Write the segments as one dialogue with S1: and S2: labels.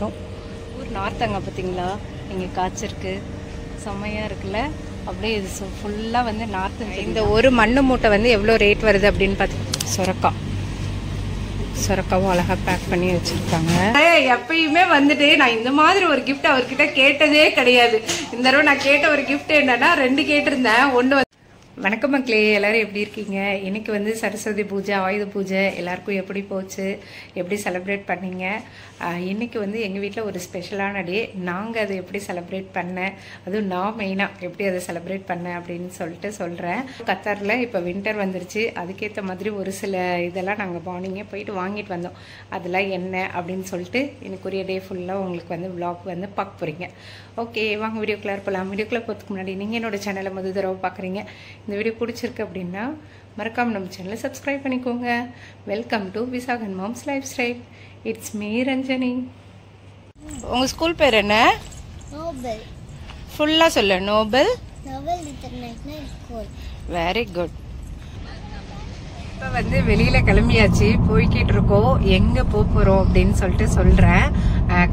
S1: ஊர் நார்த்தங்க பார்த்தீங்களா, இங்கே காய்ச்சிருக்கு, செம்மையாக இருக்குல்ல. அப்படியே இது ஃபுல்லாக வந்து நார்த்தங்க. இந்த ஒரு மண்ணு மூட்டை வந்து எவ்வளோ ரேட் வருது அப்படின்னு பார்த்து சொரக்காவும் அழகாக பேக் பண்ணி வச்சுருக்காங்க. எப்பயுமே வந்துட்டு நான் இந்த மாதிரி ஒரு கிஃப்ட் அவர்கிட்ட கேட்டதே கிடையாது. இந்த தடவை நான் கேட்ட ஒரு கிஃப்ட் என்னன்னா 2 கேட்டிருந்தேன். ஒன்று வணக்கம் மக்களே, எல்லாரும் எப்படி இருக்கீங்க? இன்னைக்கு வந்து சரஸ்வதி பூஜை, ஆயுத பூஜை எல்லாருக்கும் எப்படி போச்சு, எப்படி செலிப்ரேட் பண்ணீங்க? இன்னைக்கு வந்து எங்கள் வீட்டில் ஒரு ஸ்பெஷலான டே. நாங்கள் அதை எப்படி செலிப்ரேட் பண்ணேன், அதுவும் நான் மெயினாக எப்படி அதை செலிப்ரேட் பண்ணேன் அப்படின்னு சொல்லிட்டு சொல்கிறேன். கத்தாரில் இப்போ வின்டர் வந்துருச்சு, அதுக்கேற்ற மாதிரி ஒரு சில இதெல்லாம் நாங்கள் மார்னிங்கே போயிட்டு வாங்கிட்டு வந்தோம். அதெல்லாம் என்ன அப்படின்னு சொல்லிட்டு இன்னைக்குரிய டே ஃபுல்லாக உங்களுக்கு வந்து விளாக் வந்து பார்க்க போகிறீங்க. ஓகே, வாங்க வீடியோக்குள்ளே இருக்கலாம். வீடியோக்குள்ளே போகிறதுக்கு முன்னாடி நீங்கள் என்னோட சேனலை முதல் தடவை பார்க்குறீங்க, இந்த வீடியோ பிடிச்சிருக்கு அப்படின்னா மறக்காம நம்ம சேனலை சப்ஸ்கிரைப் பண்ணிக்கோங்க. Welcome to Visakan moms life style. It's me Ranjani. உங்கள் ஸ்கூல் பேர் என்ன?
S2: நோபல்.
S1: ஃபுல்லாக சொல்லு. Nobel
S2: international school.
S1: Very good. இப்போ வந்து வெளியில் கிளம்பியாச்சு, போய்கிட்டு இருக்கோம். எங்கே போகிறோம் அப்படின்னு சொல்லிட்டு சொல்கிறேன்.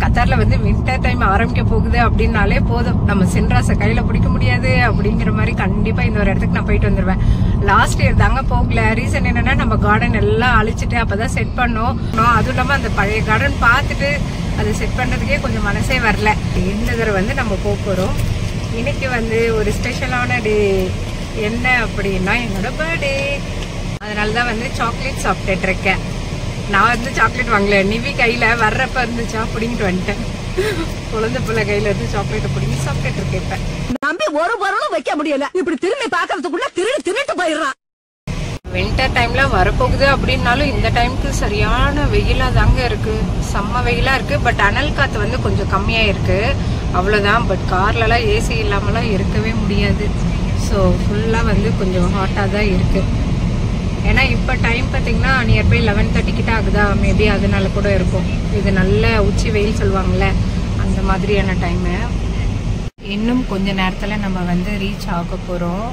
S1: கத்தாரில் வந்து வின்டர் டைம் ஆரம்பிக்க போகுது அப்படின்னாலே போதும், நம்ம சென்ட்ராஸை கையில் பிடிக்க முடியாது அப்படிங்கிற மாதிரி கண்டிப்பாக இந்த ஒரு இடத்துக்கு நான் போயிட்டு வந்துடுவேன். லாஸ்ட் இயர் தாங்க போகல. ரீசன் என்னன்னா, நம்ம கார்டன் எல்லாம் அழிச்சிட்டு அப்போதான் செட் பண்ணோம். அதுவும் இல்லாமல் அந்த பழைய கார்டன் பார்த்துட்டு அதை செட் பண்ணுறதுக்கே கொஞ்சம் மனசே வரல. இந்த தடவை வந்து நம்ம போகிறோம். இன்னைக்கு வந்து ஒரு ஸ்பெஷலான டே. என்ன அப்படின்னா என்னோட பர்த்டே. அதனால தான் வந்து சாக்லேட் சாப்பிட்டுட்டு இருக்கேன். நான் வந்து சாக்லேட் வாங்கல, நிவி கையில வர்றப்ப இருந்துச்சா பிடிங்கிட்டு வந்துட்டேன். குழந்தை பிள்ளை கையில இருந்து சாக்லேட்டை பிடிங்கி சாப்பிட்டுட்டு இருக்கேன். இப்ப
S3: நம்பி ஒரு பொருளும் வைக்க முடியல. இப்படி திரும்பி பாக்கிறதுக்குள்ள திருட்டு போயிடுறான்.
S1: வின்டர் டைம்ல வரப்போகுது அப்படின்னாலும் இந்த டைமுக்கு சரியான வெயிலா தாங்க இருக்கு. செம்ம வெயிலா இருக்கு. பட் அனல் காத்து வந்து கொஞ்சம் கம்மியா இருக்கு, அவ்வளவுதான். பட் கார்லலாம் ஏசி இல்லாமலாம் இருக்கவே முடியாது. ஸோ ஃபுல்லா வந்து கொஞ்சம் ஹாட்டா தான் இருக்கு. ஏன்னா இப்போ டைம் பார்த்தீங்கன்னா நியர்பை 11:30 கிட்ட ஆகுதா, மேபி அதனால கூட இருக்கும். இது நல்ல உச்சி வெயில் சொல்லுவாங்கள்ல, அந்த மாதிரியான டைமு. இன்னும் கொஞ்ச நேரத்தில் நம்ம வந்து ரீச் ஆக போகிறோம்.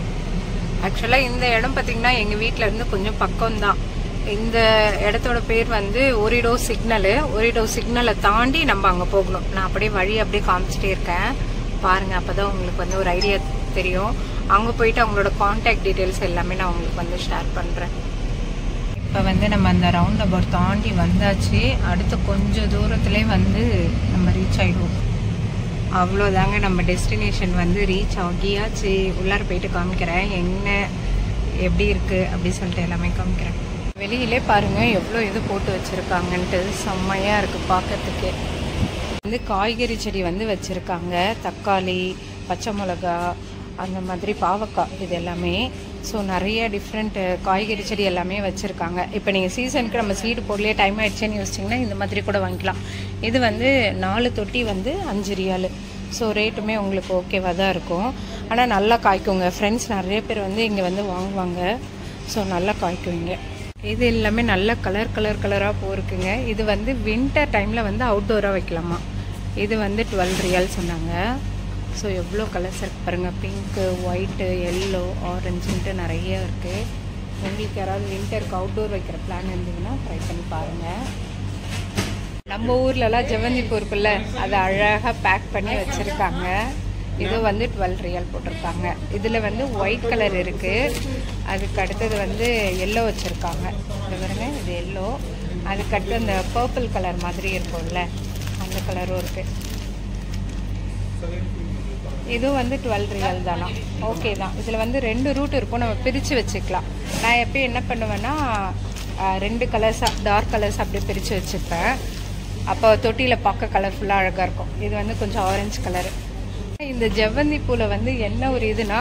S1: ஆக்சுவலாக இந்த இடம் பார்த்தீங்கன்னா எங்கள் வீட்டிலேருந்து கொஞ்சம் பக்கம்தான். இந்த இடத்தோட பேர் வந்து ஒரிடோ சிக்னலு. ஒரிடோ சிக்னலை தாண்டி நம்ம அங்கே போகணும். நான் அப்படியே வழி அப்படியே காமிச்சிட்டே இருக்கேன் பாருங்க, அப்போதான் உங்களுக்கு வந்து ஒரு ஐடியா தெரியும். அங்கே போயிட்டு அவங்களோட கான்டாக்ட் டீட்டெயில்ஸ் எல்லாமே நான் உங்களுக்கு வந்து ஷேர் பண்ணுறேன். இப்போ வந்து நம்ம அந்த ரவுண்ட் அபவுட் தாண்டி வந்தாச்சு. அடுத்த கொஞ்சம் தூரத்துலேயே வந்து நம்ம ரீச் ஆகிடுவோம். அவ்வளோதாங்க, நம்ம டெஸ்டினேஷன் வந்து ரீச் ஆகியாச்சு. உள்ளார போயிட்டு காமிக்கிறேன் என்ன எப்படி இருக்குது அப்படி சொல்லிட்டு எல்லாமே காமிக்கிறேன். வெளியிலே பாருங்கள் எவ்வளோ இது போட்டு வச்சுருக்காங்கன்ட்டு, செம்மையாக இருக்குது பார்க்கறதுக்கே. வந்து காய்கறி செடி வந்து வச்சுருக்காங்க, தக்காளி, பச்சை மிளகா, அந்த மாதிரி பாவக்காய், இது எல்லாமே. ஸோ நிறைய டிஃப்ரெண்ட் காய்கறி செடி எல்லாமே வச்சுருக்காங்க. இப்போ நீங்கள் சீசனுக்கு நம்ம சீடு போடலையே டைம் ஆகிடுச்சேன்னு யோசிச்சிங்கன்னா இந்த மாதிரி கூட வாங்கிக்கலாம். இது வந்து 4 தொட்டி வந்து 5 ரியால். ஸோ ரேட்டுமே உங்களுக்கு ஓகேவாக தான் இருக்கும். ஆனால் நல்லா காய்க்குங்க. ஃப்ரெண்ட்ஸ் நிறைய பேர் வந்து இங்கே வந்து வாங்குவாங்க. ஸோ நல்லா காய்க்குவீங்க. இது எல்லாமே நல்ல கலராக போயிருக்குங்க. இது வந்து வின்டர் டைமில் வந்து அவுட்டோராக வைக்கலாமா. இது வந்து 12 ரியால் சொன்னாங்க. ஸோ எவ்வளோ கலர்ஸ் இருக்கு பாருங்கள், பிங்க்கு, ஒயிட்டு, எல்லோ, ஆரஞ்சுன்ட்டு நிறைய இருக்குது. உங்களுக்கு யாராவது வின்டருக்கு அவுட்டோர் வைக்கிற பிளான் இருந்ததுன்னா ட்ரை பண்ணி பாருங்கள். நம்ம ஊர்லலாம் ஜெவந்தி பூ இருக்குல்ல, அதை அழகாக பேக் பண்ணி வச்சுருக்காங்க. இது வந்து 12 ரியால் போட்டிருக்காங்க. இதில் வந்து ஒயிட் கலர் இருக்குது, அதுக்கு அடுத்தது வந்து எல்லோ வச்சுருக்காங்க. இது பாருங்க, இது எல்லோ. அதுக்கடுத்து அந்த பர்பிள் கலர் மாதிரி இருக்கும்ல, அந்த கலரும் இருக்குது. இதுவும் வந்து 12 ரியால் தானா, ஓகே தான். இதில் வந்து 2 ரூட் இருக்கும், நம்ம பிரித்து வச்சுக்கலாம். நான் எப்பயும் என்ன பண்ணுவேன்னா 2 கலர்ஸாக டார்க் கலர்ஸ் அப்படியே பிரித்து வச்சுப்பேன். அப்போ தொட்டியில் பார்க்க கலர்ஃபுல்லாக அழகாக இருக்கும். இது வந்து கொஞ்சம் ஆரஞ்சு கலரு. இந்த ஜெவந்தி பூவில் வந்து என்ன ஒரு இதுனா,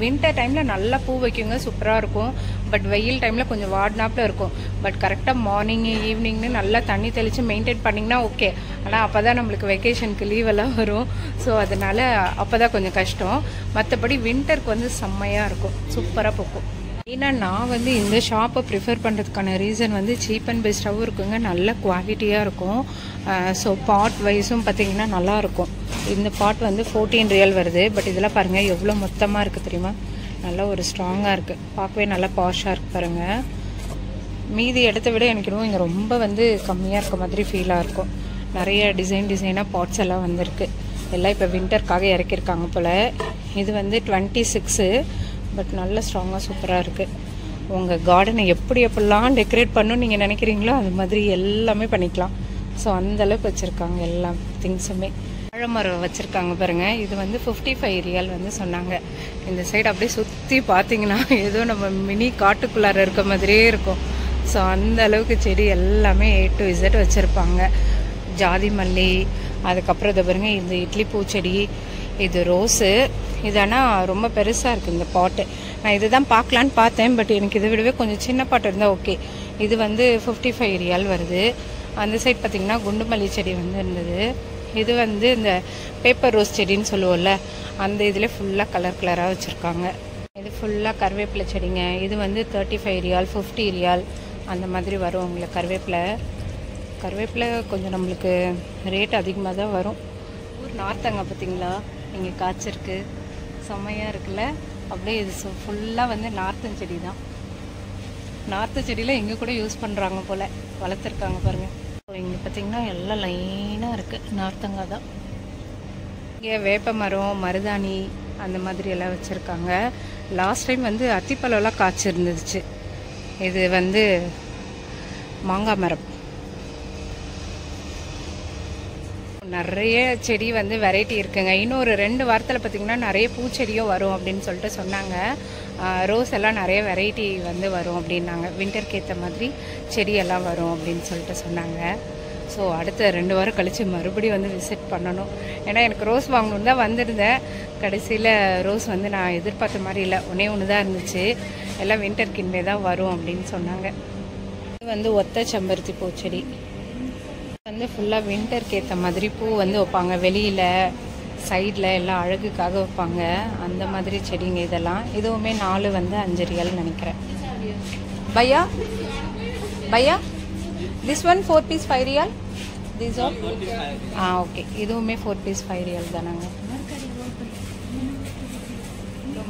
S1: வின்டர் டைமில் நல்லா பூ வைக்குங்க, சூப்பராக இருக்கும். பட் வெயில் டைமில் கொஞ்சம் வாடினாப்பில் இருக்கும். பட் கரெக்டாக மார்னிங் ஈவினிங்னு நல்லா தண்ணி தெளித்து மெயின்டைன் பண்ணிங்கன்னா ஓகே. ஆனால் அப்போ தான் நம்மளுக்கு வெக்கேஷனுக்கு லீவெல்லாம் வரும். ஸோ அதனால் அப்போ தான் கொஞ்சம் கஷ்டம். மற்றபடி வின்டருக்கு வந்து செம்மையாக இருக்கும், சூப்பராக பூக்கும். ஏன்னா நான் வந்து இந்த ஷாப்பை ப்ரிஃபர் பண்ணுறதுக்கான ரீசன் வந்து சீப் அண்ட் பெஸ்ட்டாகவும் இருக்குங்க, நல்ல குவாலிட்டியாக இருக்கும். ஸோ பாட் வைஸும் பார்த்திங்கன்னா நல்லாயிருக்கும். இந்த பாட் வந்து 14 ரியால் வருது. பட் இதெல்லாம் பாருங்கள் எவ்வளோ மொத்தமாக இருக்குது தெரியுமா, நல்லா ஒரு ஸ்ட்ராங்காக இருக்குது, பார்க்கவே நல்லா பாஷாக இருக்குது பாருங்கள். மீதி இடத்த விட எனக்கு இன்னும் இங்கே ரொம்ப வந்து கம்மியாக இருக்க மாதிரி ஃபீலாக இருக்கும். நிறைய டிசைனாக பாட்ஸ் எல்லாம் வந்திருக்கு. எல்லாம் இப்போ வின்டருக்காக இறக்கியிருக்காங்க போல். இது வந்து 26, பட் நல்ல ஸ்ட்ராங்காக சூப்பராக இருக்குது. உங்கள் கார்டனை எப்படிலாம் டெக்கரேட் பண்ணணும்னு நீங்கள் நினைக்கிறீங்களோ அது மாதிரி எல்லாமே பண்ணிக்கலாம். ஸோ அந்தளவுக்கு வச்சுருக்காங்க எல்லா திங்ஸுமே. வாழைமரம் வச்சுருக்காங்க பாருங்கள். இது வந்து 55 ரியால் வந்து சொன்னாங்க. இந்த சைடு அப்படியே சுற்றி பார்த்தீங்கன்னா ஏதோ நம்ம மினி காட்டுக்குள்ளார இருக்க மாதிரியே இருக்கும். ஸோ அந்த அளவுக்கு செடி எல்லாமே A to Z வச்சுருப்பாங்க. ஜாதி மல்லி, அதுக்கப்புறம் இதை பாருங்க, இந்த இட்லி பூச்செடி, இது ரோஸு. இது ஆனால் ரொம்ப பெருசாக இருக்குது இந்த பாட்டு. நான் இது தான் பார்க்கலான்னு பார்த்தேன், பட் எனக்கு இதை விடவே கொஞ்சம் சின்ன பாட்டு இருந்தால் ஓகே. இது வந்து 55 ரியால் வருது. அந்த சைட் பார்த்திங்கன்னா குண்டு மல்லி செடி வந்து இருந்தது. இது வந்து இந்த பேப்பர் ரோஸ் செடின்னு சொல்லுவோம்ல, அந்த இதில் ஃபுல்லாக கலராக வச்சுருக்காங்க. இது ஃபுல்லாக கருவேப்பிலை செடிங்க. இது வந்து 35 ரியால், 50 ரியால் அந்த மாதிரி வரும் உங்களுக்கு கருவேப்பிலை கொஞ்சம் நம்மளுக்கு ரேட் அதிகமாக தான் வரும். நார்த்தங்காய் பார்த்திங்களா இங்கே காய்ச்சிருக்கு, செம்மையாக இருக்குல்ல. அப்படியே இது ஃபுல்லாக வந்து நார்த்தன் செடி தான். நார்த்து செடியில் இங்கே கூட யூஸ் பண்ணுறாங்க போல், வளர்த்துருக்காங்க பாருங்கள். இங்கே பார்த்திங்கன்னா எல்லாம் லைனாக இருக்குது, நார்த்தங்காய் தான். இங்கே வேப்ப மரம், மருதாணி அந்த மாதிரி எல்லாம் வச்சுருக்காங்க. லாஸ்ட் டைம் வந்து அத்திப்பழம்லாம் காய்ச்சிருந்துச்சு. இது வந்து மாங்காய் மரம். நிறைய செடி வந்து வெரைட்டி இருக்குங்க. இன்னொரு 2 வாரத்தில் பார்த்திங்கன்னா நிறைய பூச்செடியும் வரும் அப்படின்னு சொல்லிட்டு சொன்னாங்க. ரோஸ் எல்லாம் நிறைய வெரைட்டி வந்து வரும் அப்படின்னாங்க. வின்டருக்கு ஏற்ற மாதிரி செடியெல்லாம் வரும் அப்படின்னு சொல்லிட்டு சொன்னாங்க. ஸோ அடுத்த 2 வாரம் கழித்து மறுபடியும் வந்து விசிட் பண்ணணும். ஏன்னா எனக்கு ரோஸ் வாங்கணுன்னு தான் வந்திருந்தேன். கடைசியில் ரோஸ் வந்து நான் எதிர்பார்த்த மாதிரி இல்லை, ஒன்று தான் இருந்துச்சு. எல்லாம் வின்டருக்கு இனிமே தான் வரும் அப்படின்னு சொன்னாங்க. இது வந்து ஒத்த செம்பருத்தி பூச்செடி வந்து ஃபுல்லாக வின்டருக்கு ஏற்ற மாதிரி பூ வந்து வைப்பாங்க. வெளியில் சைடில் எல்லாம் அழகுக்காக வைப்பாங்க. அந்த மாதிரி செடிங்க இதெல்லாம். இதுவுமே 4 வந்து 5 ரியால் நினைக்கிறேன். பையா this one 4 piece 5 riyal. This all okay. இதுவுமே 4 பீஸ் 5 ரியால் தானாங்க.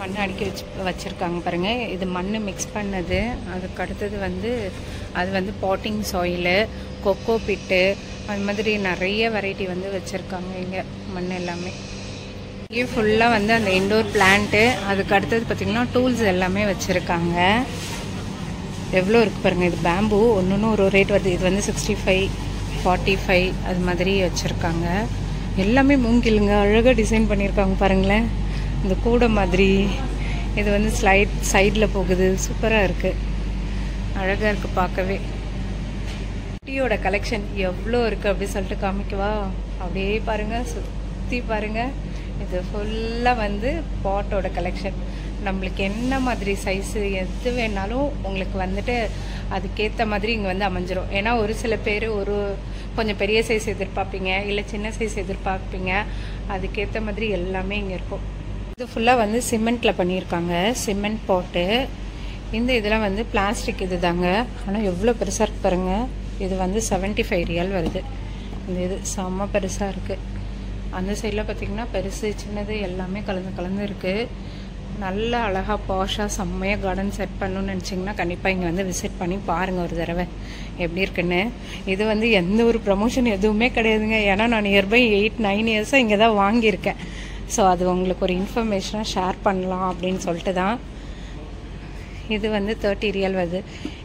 S1: மண் அடுக்கி வச்சுருக்காங்க பாருங்கள். இது மண் மிக்ஸ் பண்ணது. அதுக்கு அடுத்தது வந்து அது வந்து பாட்டிங் சாயிலு, கொக்கோ பிட்டு, அது மாதிரி நிறைய வெரைட்டி வந்து வச்சுருக்காங்க இங்கே மண் எல்லாமே. இங்கே ஃபுல்லாக வந்து அந்த இன்டோர் பிளான்ட்டு, அதுக்கு அடுத்தது பார்த்திங்கன்னா டூல்ஸ் எல்லாமே வச்சுருக்காங்க. எவ்வளோ இருக்குது பாருங்கள். இது பேம்பு ஒன்று ஒரு ரேட் வருது. இது வந்து 65, 45 அது மாதிரி வச்சுருக்காங்க. எல்லாமே மூங்கிலுங்க. அழகாக டிசைன் பண்ணியிருக்காங்க பாருங்களேன். இந்த கூடை மாதிரி. இது வந்து சைடில் போகுது. சூப்பராக இருக்குது, அழகாக இருக்குது பார்க்கவே. டீயோட கலெக்ஷன் எவ்வளோ இருக்குது அப்படி சொல்லிட்டு காமிக்கவா? அப்படியே பாருங்கள், சுற்றி பாருங்கள். இது ஃபுல்லாக வந்து பாட்டோட கலெக்ஷன். நம்மளுக்கு என்ன மாதிரி சைஸு எது வேணாலும் உங்களுக்கு வந்துட்டு அதுக்கேற்ற மாதிரி இங்கே வந்து அமைஞ்சிரும். ஏன்னா ஒரு சில பேர் கொஞ்சம் பெரிய சைஸ் எதிர்பார்ப்பீங்க, இல்லை சின்ன சைஸ் எதிர்பார்ப்பீங்க. அதுக்கேற்ற மாதிரி எல்லாமே இங்கே இருக்கும். இது ஃபுல்லாக வந்து சிமெண்ட்டில் பண்ணியிருக்காங்க, சிமெண்ட் பாட்டு. இந்த இதெல்லாம் வந்து பிளாஸ்டிக் இது தாங்க. ஆனால் எவ்வளோ பெருசாக இருக்கு பாருங்கள். இது வந்து 75 ரியால் வருது. இந்த இது செம்ம பெருசாக இருக்குது. அந்த சைடில் பார்த்திங்கன்னா பெருசு சின்னது எல்லாமே கலந்து இருக்குது. நல்ல அழகாக பாஷாக செம்மையாக கார்டன் செட் பண்ணணும்னு நினச்சிங்கன்னா கண்டிப்பாக இங்கே வந்து விசிட் பண்ணி பாருங்கள் ஒரு தடவை எப்படி இருக்குன்னு. இது வந்து எந்த ஒரு ப்ரமோஷன் எதுவுமே கிடையாதுங்க. ஏன்னா நான் நியர்பை 8-9 இயர்ஸாக இங்கே தான் வாங்கியிருக்கேன். ஸோ அது உங்களுக்கு ஒரு இன்ஃபர்மேஷனாக ஷேர் பண்ணலாம் அப்படின்னு சொல்லிட்டு தான். இது வந்து 30 ரியால் வருது.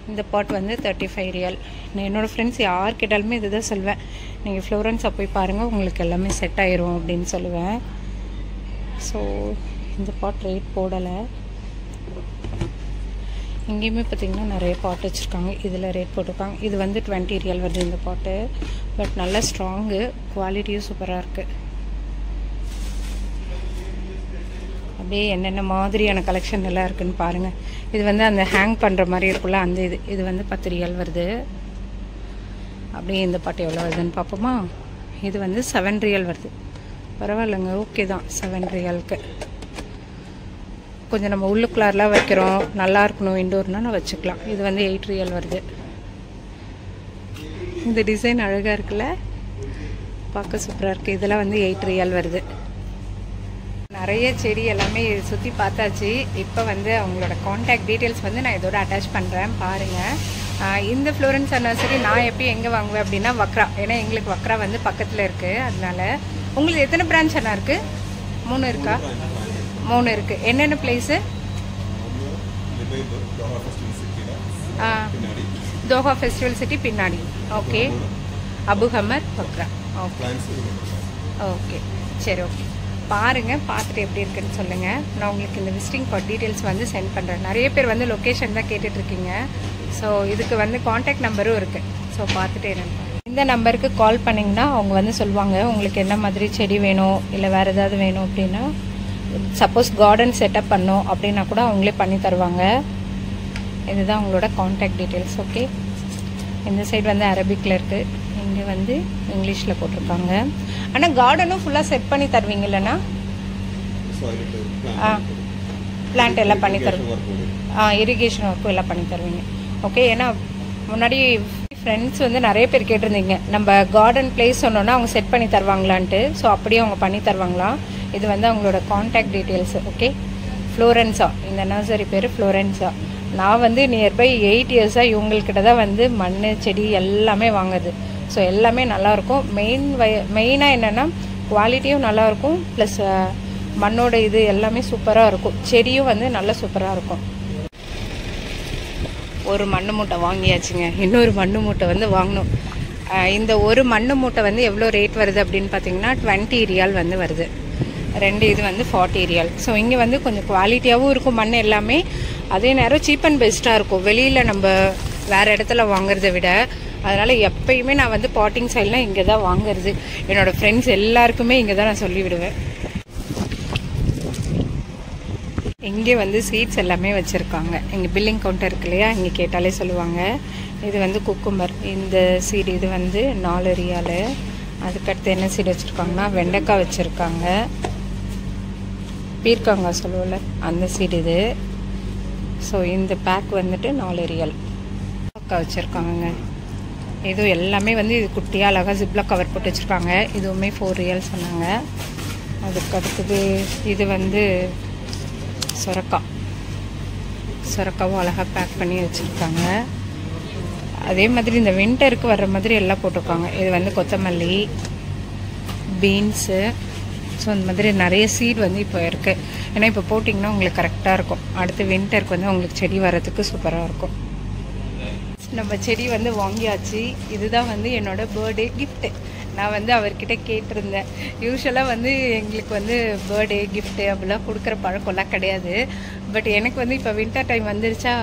S1: இந்த பாட் வந்து 35 ரியால். நான் என்னோடய ஃப்ரெண்ட்ஸ் யார் கேட்டாலுமே இது தான் சொல்வேன், நீங்கள் ஃப்ளோரன்ஸை போய் பாருங்கள், உங்களுக்கு எல்லாமே செட் ஆயிரும் அப்படின்னு சொல்லுவேன். ஸோ இந்த பாட் ரேட் போடலை. இங்கேயுமே பார்த்திங்கன்னா நிறைய பாட் வச்சுருக்காங்க. இதில் ரேட் போட்டிருக்காங்க. இது வந்து 20 ரியால் வருது இந்த பாட்டு. பட் நல்லா ஸ்ட்ராங்கு, குவாலிட்டியும் சூப்பராக இருக்குது. அப்படியே என்னென்ன மாதிரியான கலெக்ஷன் எல்லாம் இருக்குதுன்னு பாருங்கள். இது வந்து அந்த ஹேங் பண்ணுற மாதிரி இருக்குல்ல, அந்த இது வந்து 10 ரியால் வருது. அப்படியே இந்த பாட்டு எவ்வளோ வருதுன்னு பார்ப்போமா? இது வந்து 7 ரியால் வருது. பரவாயில்லைங்க, ஓகே தான் 7 ரியாலுக்கு. கொஞ்சம் நம்ம உள்ளுக்குள்ளாரெலாம் வைக்கிறோம், நல்லா இருக்கணும் இன்டோர்னால் நான் வச்சுக்கலாம். இது வந்து 8 ரியால் வருது. இந்த டிசைன் அழகாக இருக்குல்ல, பார்க்க சூப்பராக இருக்குது. இதெல்லாம் வந்து 8 ரியால் வருது. நிறைய செடி எல்லாமே சுற்றி பார்த்தாச்சு. இப்போ வந்து அவங்களோட காண்டாக்ட் டீட்டெயில்ஸ் வந்து நான் இதோட அட்டாச் பண்ணுறேன் பாருங்கள். இந்த ஃப்ளோரன்ஸ் நர்சரி நான் எப்பயும் எங்கே வாங்குவேன் அப்படின்னா வக்ரா, ஏன்னா எங்களுக்கு வக்ரா வந்து பக்கத்தில் இருக்குது. அதனால உங்களுக்கு எத்தனை பிரான்ச் அண்ணா இருக்குது? 3 இருக்கா? 3 இருக்குது. என்னென்ன பிளேஸு? தோஹா ஃபெஸ்டிவல் சிட்டி பின்னாடி. Okay. Abu Hmar வக்ரா. Okay okay சரி ஓகே. பாருங்கள், பார்த்துட்டு எப்படி இருக்குன்னு சொல்லுங்கள். நான் உங்களுக்கு இந்த விசிட்டிங் கார்டு டீட்டெயில்ஸ் வந்து சென்ட் பண்ணுறேன். நிறைய பேர் வந்து லொக்கேஷன் தான் கேட்டுட்ருக்கீங்க. ஸோ இதுக்கு வந்து காண்டாக்ட் நம்பரும் இருக்குது. ஸோ பார்த்துட்டு என்னென்னு இந்த நம்பருக்கு கால் பண்ணிங்கன்னா அவங்க வந்து சொல்லுவாங்க உங்களுக்கு என்ன மாதிரி செடி வேணும், இல்லை வேறு ஏதாவது வேணும் அப்படின்னா. சப்போஸ் கார்டன் செட்டப் பண்ணோம் அப்படின்னா கூட அவங்களே பண்ணி தருவாங்க. இதுதான் அவங்களோட காண்டாக்ட் டீட்டெயில்ஸ். ஓகே. இந்த சைடு வந்து அரபிக்கில் இருக்குது, இங்கே வந்து இங்கிலீஷில் போட்டிருக்காங்க. ஆனால் கார்டனும் ஃபுல்லாக செட் பண்ணி தருவீங்க இல்லைன்னா? பிளான்ட் எல்லாம் பண்ணி தருவீங்க. இரிகேஷன் ஒர்க்கும் எல்லாம் பண்ணி தருவீங்க. ஓகே. ஏன்னா முன்னாடி ஃப்ரெண்ட்ஸ் வந்து நிறைய பேர் கேட்டிருந்தீங்க நம்ம கார்டன் பிளேஸ் சொன்னோன்னா அவங்க செட் பண்ணி தருவாங்களான்ட்டு. ஸோ அப்படியே அவங்க பண்ணி தருவாங்களாம். இது வந்து அவங்களோட காண்டாக்ட் டீட்டெயில்ஸு. ஓகே. ஃப்ளோரன்ஸா, இந்த நர்சரி பேர் ஃப்ளோரன்ஸா. நான் வந்து நியர்பை 8 இயர்ஸாக இவங்கக்கிட்ட தான் வந்து மண் செடி எல்லாமே வாங்குது. ஸோ எல்லாமே நல்லாயிருக்கும். மெயினாக என்னென்னா குவாலிட்டியும் நல்லாயிருக்கும், ப்ளஸ் மண்ணோட இது எல்லாமே சூப்பராக இருக்கும். செடியும் வந்து நல்லா சூப்பராக இருக்கும். ஒரு மண்ணு மூட்டை வாங்கியாச்சுங்க. இன்னொரு மண்ணு மூட்டை வந்து வாங்கணும். இந்த ஒரு மண்ணு மூட்டை வந்து எவ்வளோ ரேட் வருது அப்படின்னு பார்த்தீங்கன்னா 20 ரியால் வந்து வருது. 2 இது வந்து 40 ரியால். ஸோ இங்கே வந்து கொஞ்சம் குவாலிட்டியாகவும் இருக்கும் மண் எல்லாமே. அதே நேரம் சீப் அண்ட் பெஸ்ட்டாக இருக்கும் வெளியில் நம்ம வேறு இடத்துல வாங்குறத விட. அதனால் எப்பயுமே நான் வந்து பாட்டிங் சைட்லாம் இங்கே தான் வாங்குறது. என்னோடய ஃப்ரெண்ட்ஸ் எல்லாருக்குமே இங்கே தான் நான் சொல்லிவிடுவேன். இங்கே வந்து சீட்ஸ் எல்லாமே வச்சுருக்காங்க. இங்கே பில்லிங் கவுண்டர் இருக்கு இல்லையா, இங்கே கேட்டாலே சொல்லுவாங்க. இது வந்து குக்கும்பர், இந்த சீடு இது வந்து 4 ரியால். அதுக்கடுத்து என்ன சீடு வச்சுருக்காங்கன்னா வெண்டைக்காய் வச்சுருக்காங்க, பீர்க்காங்காய் சொல்லுவோம்ல அந்த சீடு இது. ஸோ இந்த பேக் வந்துட்டு 4 ரியால். அக்கா வச்சுருக்காங்க. இது எல்லாமே வந்து இது குட்டியாக அழகாக ஜிப்லாக் கவர் போட்டு வச்சுருக்காங்க. இதுவுமே 4 ரியால் சொன்னாங்க. அதுக்கு அடுத்தது இது வந்து சொரக்காவும் அழகாக பேக் பண்ணி வச்சுருக்காங்க. அதே மாதிரி இந்த வின்டருக்கு வர்ற மாதிரி எல்லாம் போட்டிருக்காங்க. இது வந்து கொத்தமல்லி, பீன்ஸு. ஸோ இந்த மாதிரி நிறைய சீட் வந்து இப்போ இருக்குது. ஏன்னா இப்போ போட்டிங்கன்னா உங்களுக்கு கரெக்டாக இருக்கும். அடுத்து வின்டருக்கு வந்து உங்களுக்கு செடி வர்றதுக்கு சூப்பராக இருக்கும். நம்ம செடி வந்து வாங்கியாச்சு. இதுதான் வந்து என்னோட பர்த்டே கிஃப்ட்டு. நான் வந்து அவர்கிட்ட கேட்டிருந்தேன். யூஸ்வலாக வந்து எங்களுக்கு வந்து பர்த்டே கிஃப்ட்டு அப்படிலாம் கொடுக்குற பழக்கம்லாம் கிடையாது. பட் எனக்கு வந்து இப்போ வின்டர் டைம் வந்துருச்சா,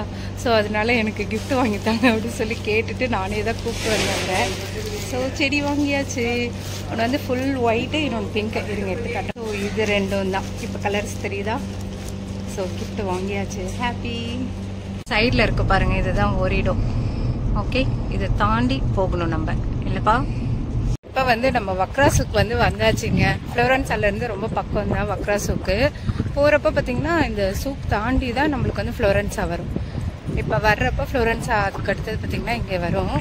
S1: ஸோ அதனால எனக்கு கிஃப்ட் வாங்கித்தாங்க அப்படின்னு சொல்லி கேட்டுட்டு நானே தான் கூப்பிட்டு வந்தேன். ஸோ செடி வாங்கியாச்சு. ஒன்று வந்து ஃபுல் ஒயிட்டு, இன்னொன்று பிங்க்கு. இருங்க எடுத்துக்காட்டேன். ஸோ இது 2 தான். இப்போ கலர்ஸ் தெரியுதா? ஸோ கிஃப்ட் வாங்கியாச்சு. ஹாப்பி. சைடில் இருக்க பாருங்கள், இதுதான் ஓரிடோ. ஓகே. இதை தாண்டி போகணும் நம்ம இல்லைப்பா. இப்போ வந்து நம்ம வக்ராசுக்கு வந்து வந்தாச்சுங்க. ஃப்ளோரன்ஸாலேருந்து ரொம்ப பக்கம் தான் வக்ராசுக்கு. போகிறப்ப பார்த்தீங்கன்னா இந்த சூக் தாண்டி தான் நம்மளுக்கு வந்து ஃப்ளோரன்ஸா வரும். இப்போ வர்றப்போ ஃப்ளோரன்ஸா அதுக்கு அடுத்தது பார்த்தீங்கன்னா இங்கே வரும்.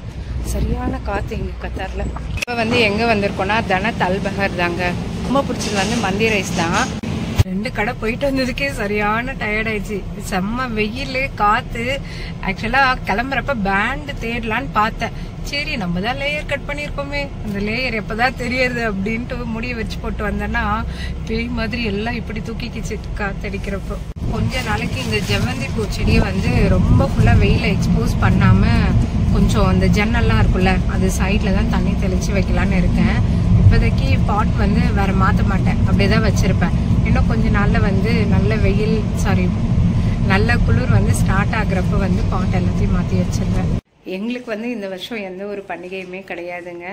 S1: சரியான காற்று இங்கே கத்தாரில். இப்போ வந்து எங்கே வந்திருக்கோன்னா தனத் அல்பஹர் தாங்க. ரொம்ப பிடிச்சது வந்து மந்தி ரைஸ் தான். 2 கடை போயிட்டு வந்ததுக்கே சரியான டயர்ட் ஆயிடுச்சு. செம்ம வெயில், காற்று. ஆக்சுவலாக கிளம்புறப்ப பேண்டு தேடலான்னு பார்த்தேன். சரி நம்ம தான் லேயர் கட் பண்ணியிருக்கோமே, அந்த லேயர் எப்போதான் தெரியுது அப்படின்ட்டு முடிய வச்சு போட்டு வந்தேன்னா பேய் மாதிரி எல்லாம் இப்படி தூக்கிக்கிச்சு காத்தடிக்கிறப்போ. கொஞ்ச நாளைக்கு இந்த ஜெவந்தி பூ செடியை வந்து ரொம்ப ஃபுல்லாக வெயில எக்ஸ்போஸ் பண்ணாமல் கொஞ்சம் அந்த ஜன்னல்லாம் இருக்குல்ல அது சைடில் தான் தண்ணி தெளித்து வைக்கலான்னு இருக்கேன். இப்போதைக்கு பாட் வந்து வேறு மாற்ற மாட்டேன், அப்படியே தான் வச்சுருப்பேன். இன்னும் கொஞ்ச நாளில் வந்து நல்ல வெயில் நல்ல குளிர் வந்து ஸ்டார்ட் ஆகுறப்ப வந்து பாட் எல்லாத்தையும் மாற்றி வச்சிருவேன். எங்களுக்கு வந்து இந்த வருஷம் எந்த ஒரு பண்டிகையுமே கிடையாதுங்க.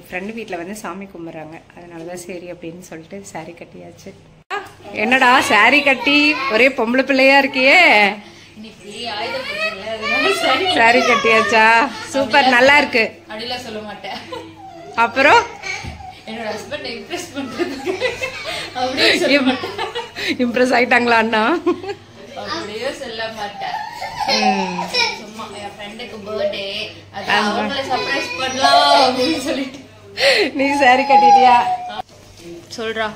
S1: ஃப்ரெண்டு வீட்டில் வந்து சாமி கும்பிட்றாங்க. அதனால தான் சரி அப்படின்னு சொல்லிட்டு சாரி கட்டியாச்சு. என்னடா சாரி கட்டி ஒரே பொம்பளை பிள்ளையா இருக்கியே. சாரி கட்டியாச்சா? சூப்பர், நல்லா இருக்கு. அப்படிலாம் சொல்ல மாட்டேன். அப்புறம் என்னோட ஹஸ்பண்ட் இம்ப்ரெஸ் பண்றதுக்கு அப்படியே சொல்ல மாட்டேன். இம்ப்ரெஸ் ஆயிட்டாங்களா அண்ணா? அப்படியே சொல்ல மாட்டேன். சும்மா என் ஃப்ரெண்டுக்கு பர்த்டே, அது அவங்கள சர்ப்ரைஸ் பண்ணலாம் அப்படின்னு சொல்லிட்டு. நீ சாரி கட்டிட்டியா? சொல்றா.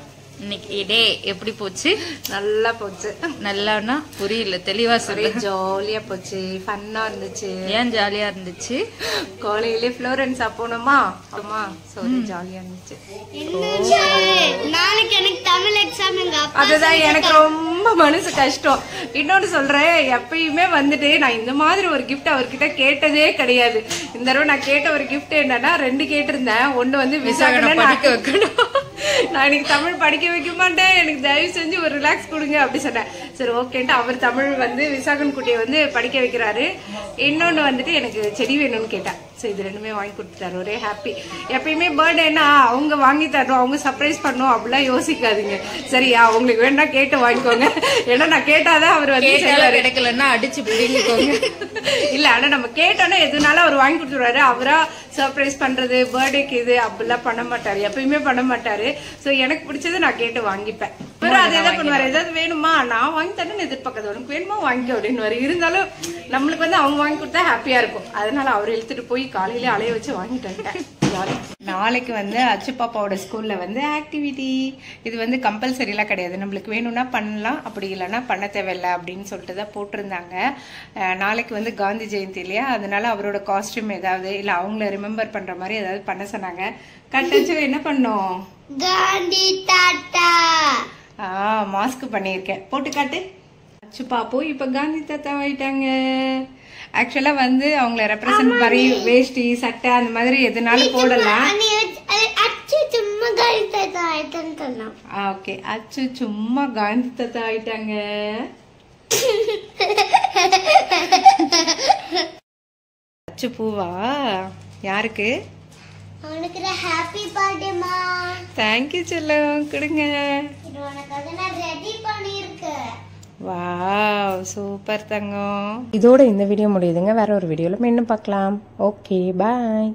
S4: இன்னைக்கு டே எப்படி போச்சு?
S1: நல்லா போச்சு.
S4: நல்லான்னா புரியல, தெளிவா சொல்லு.
S1: ஜாலியா போச்சு, ஃபன்னா இருந்துச்சு.
S4: ஏன் ஜாலியா இருந்துச்சு?
S1: காலையிலே ஃப்ளோரன்ஸா போனோமா, ஆமா, சரி ஜாலியா இருந்துச்சு.
S2: நாளைக்கு எனக்கு தமிழ் எக்ஸாம்.
S1: அதுதான் எனக்கு ரொம்ப மனசு கஷ்டம். இன்னொன்னு சொல்றேன், எப்பயுமே வந்துட்டு நான் இந்த மாதிரி ஒரு கிஃப்ட் அவர்கிட்ட கேட்டதே கிடையாது. இந்த தடவை நான் கேட்ட ஒரு கிஃப்ட் என்னன்னா 2 கேட்டிருந்தேன். ஒண்ணு வந்து விசாகனை படிக்க வைக்கணும். நான் எனக்கு தமிழ் படிக்க வைக்க மாட்டேன், எனக்கு தயவு செஞ்சு ஒரு ரிலாக்ஸ் கொடுங்க அப்படி சொன்னேன். சரி ஓகேன்ட்டு அவர் தமிழ் வந்து விசாகன் குட்டியை வந்து படிக்க வைக்கிறாரு. இன்னொன்னு வந்துட்டு எனக்கு செடி வேணும்னு கேட்டேன். சரி இது 2மே வாங்கி கொடுத்துட்டாரு. ஒரே ஹாப்பி. எப்பயுமே பர்த்டேனா அவங்க வாங்கி தரணும், அவங்க சர்ப்ரைஸ் பண்ணணும் அப்படிலாம் யோசிக்காதீங்க. சரியா, உங்களுக்கு வேணா கேட்டு வாங்கிக்கோங்க. ஏன்னா நான் கேட்டாதான் அவர் வந்து
S4: கிடைக்கலன்னா அடிச்சு பிடிக்கோங்க.
S1: இல்ல ஆனா நம்ம கேட்டோன்னா எதுனாலும் அவர் வாங்கி கொடுத்துருவாரு. அவரா சர்ப்ரைஸ் பண்றது பர்த்டேக்கு இது அப்படிலாம் பண்ண மாட்டாரு, எப்பயுமே பண்ண மாட்டாரு. சோ எனக்கு பிடிச்சது நான் கேட்டு வாங்கிப்பேன். அதேதான் பண்ணுவாரு. ஏதாவது வேணுமா நான் வாங்கி தரேன்னு எதிர்பார்க்காது, உனக்கு வேணுமா வாங்கிக்க அப்படின்னு. இருந்தாலும் நம்மளுக்கு வந்து அவங்க வாங்கி கொடுத்தா ஹாப்பியா இருக்கும். அதனால அவர் இழுத்துட்டு போய் காலையிலே அலைய வச்சு வாங்கிட்டு வந்துட்டேன். நாளைக்கு வந்து அச்சு பாப்பாவோட ஸ்கூல்ல வந்து ஆக்டிவிட்டி. இது வந்து கம்பல்சரிலாம் கிடையாது, நம்மளுக்கு வேணும்னா பண்ணலாம், அப்படி இல்லைன்னா பண்ண தேவையில்லை அப்படின்னு சொல்லிட்டு தான் போட்டிருந்தாங்க. நாளைக்கு வந்து காந்தி ஜெயந்தி இல்லையா, அதனால அவரோட காஸ்டியூம் ஏதாவது இல்லை அவங்கள ரிமெம்பர் பண்ற மாதிரி ஏதாவது பண்ண சொன்னாங்க. கட்டச்சு என்ன பண்ணோம்?
S2: காந்தி தாத்தா
S1: மாஸ்க் பண்ணியிருக்கேன், போட்டு காட்டு. அச்சு பாப்பு இப்ப காந்தி தாத்தா ஆயிட்டாங்க. ஆக்சுவலா வந்து அவங்கள ரெப்ரசன்ட் மாதிரி வேஷ்டி சட்டை அந்த மாதிரி எதுனாலும் போடலாம்.
S2: அச்சு சும்மா காந்தி தாத்தா ஆயிட்டான்னு சொல்லலாம்.
S1: ஓகே, அச்சு சும்மா காந்தி தாத்தா ஆயிட்டாங்க. அச்சு பூவா யாருக்கு?
S2: உனக்கு ஹாப்பி பர்த்டேமா.
S1: தேங்க்யூ செல்லம், கொடுங்க.
S2: இது உனக்காக நான் ரெடி பண்ணியிருக்கேன்.
S1: வாவ், சூப்பர் தங்கம். இதோட இந்த வீடியோ முடியுதுங்க. வேற ஒரு வீடியோல மீண்டும் பார்க்கலாம். ஓகே, பாய்.